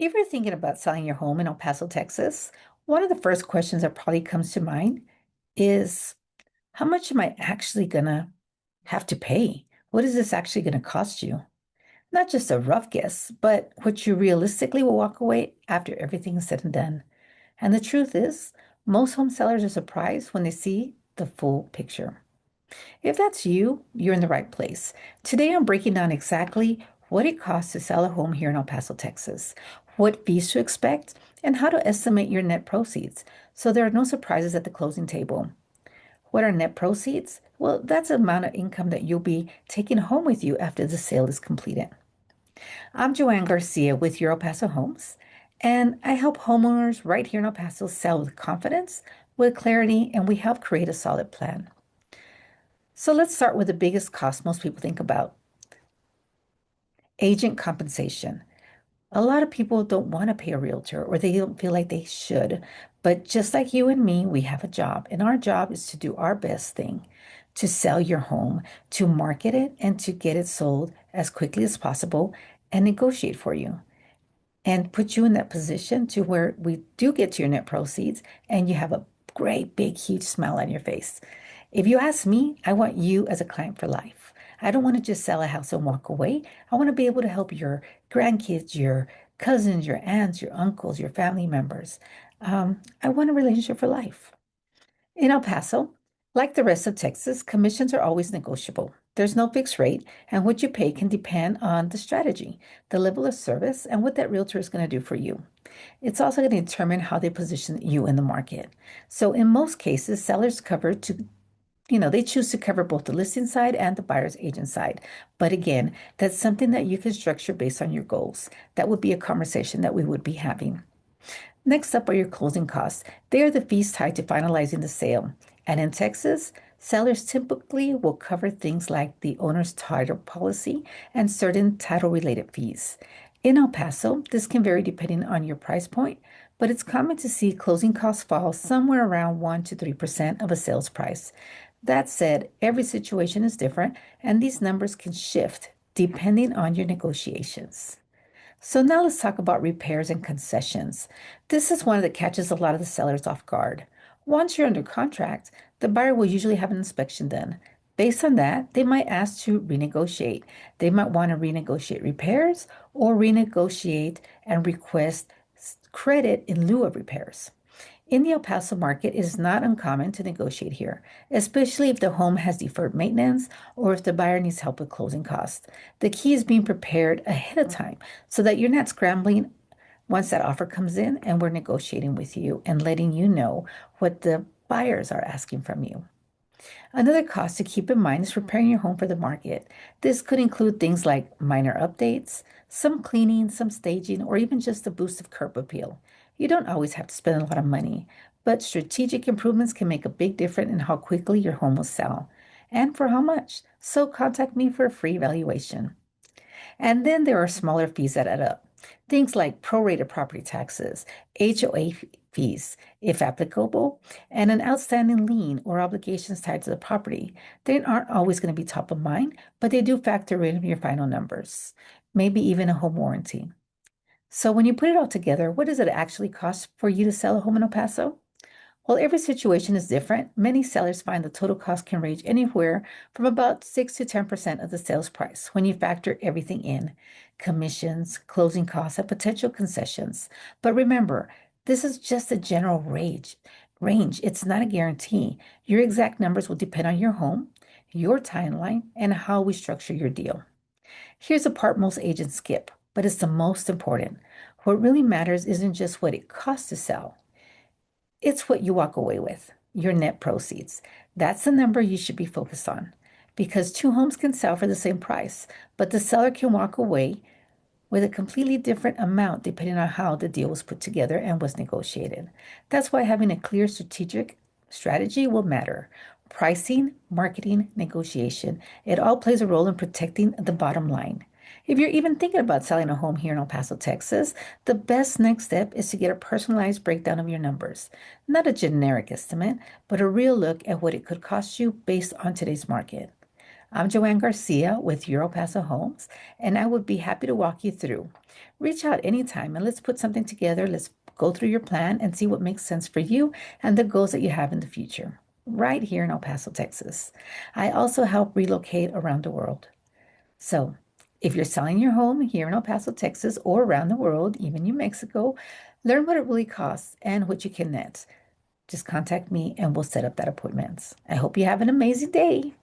If you're thinking about selling your home in El Paso, Texas, one of the first questions that probably comes to mind is how much am I actually gonna have to pay? What is this actually gonna cost you? Not just a rough guess, but what you realistically will walk away after everything is said and done. And the truth is, most home sellers are surprised when they see the full picture. If that's you, you're in the right place. Today, I'm breaking down exactly what it costs to sell a home here in El Paso, Texas, what fees to expect, and how to estimate your net proceeds so there are no surprises at the closing table. What are net proceeds? Well, that's the amount of income that you'll be taking home with you after the sale is completed. I'm Joanne Garcia with your El Paso Homes, and I help homeowners right here in El Paso sell with confidence, with clarity, and we help create a solid plan. So let's start with the biggest cost most people think about: agent compensation. A lot of people don't want to pay a realtor or they don't feel like they should. But just like you and me, we have a job, and our job is to do our best thing to sell your home, to market it, and to get it sold as quickly as possible and negotiate for you and put you in that position to where we do get to your net proceeds and you have a great, big, huge smile on your face. If you ask me, I want you as a client for life. I don't want to just sell a house and walk away. I want to be able to help your grandkids, your cousins, your aunts, your uncles, your family members. I want a relationship for life. In El Paso, like the rest of Texas, commissions are always negotiable. There's no fixed rate, and what you pay can depend on the strategy, the level of service, and what that realtor is going to do for you. It's also going to determine how they position you in the market. So, in most cases, sellers cover to they choose to cover both the listing side and the buyer's agent side. But again, that's something that you can structure based on your goals. That would be a conversation that we would be having. Next up are your closing costs. They are the fees tied to finalizing the sale. And in Texas, sellers typically will cover things like the owner's title policy and certain title related fees. In El Paso, this can vary depending on your price point, but it's common to see closing costs fall somewhere around 1 to 3% of a sales price. That said, every situation is different, and these numbers can shift depending on your negotiations. So now let's talk about repairs and concessions. This is one that catches a lot of the sellers off guard. Once you're under contract, the buyer will usually have an inspection done. Based on that, they might ask to renegotiate. They might want to renegotiate repairs or renegotiate and request credit in lieu of repairs. In the El Paso market, it is not uncommon to negotiate here, especially if the home has deferred maintenance or if the buyer needs help with closing costs. The key is being prepared ahead of time so that you're not scrambling once that offer comes in and we're negotiating with you and letting you know what the buyers are asking from you. Another cost to keep in mind is preparing your home for the market. This could include things like minor updates, some cleaning, some staging, or even just a boost of curb appeal. You don't always have to spend a lot of money, but strategic improvements can make a big difference in how quickly your home will sell and for how much. So contact me for a free evaluation. And then there are smaller fees that add up. Things like prorated property taxes, HOA fees, if applicable, and an outstanding lien or obligations tied to the property. They aren't always going to be top of mind, but they do factor in your final numbers, maybe even a home warranty. So when you put it all together, what does it actually cost for you to sell a home in El Paso? While every situation is different, many sellers find the total cost can range anywhere from about 6 to 10% of the sales price when you factor everything in: commissions, closing costs, and potential concessions. But remember, this is just a general range. It's not a guarantee. Your exact numbers will depend on your home, your timeline, and how we structure your deal. Here's a part most agents skip, but it's the most important. What really matters isn't just what it costs to sell. It's what you walk away with, your net proceeds. That's the number you should be focused on because two homes can sell for the same price, but the seller can walk away with a completely different amount depending on how the deal was put together and was negotiated. That's why having a clear strategic strategy will matter. Pricing, marketing, negotiation, it all plays a role in protecting the bottom line. If you're even thinking about selling a home here in El Paso, Texas, the best next step is to get a personalized breakdown of your numbers. Not a generic estimate, but a real look at what it could cost you based on today's market. I'm Joanne Garcia with Euro Paso Homes, and I would be happy to walk you through. Reach out anytime and let's put something together. Let's go through your plan and see what makes sense for you and the goals that you have in the future, right here in El Paso, Texas. I also help relocate around the world. So, if you're selling your home here in El Paso, Texas, or around the world, even New Mexico, learn what it really costs and what you can net. Just contact me and we'll set up that appointment. I hope you have an amazing day.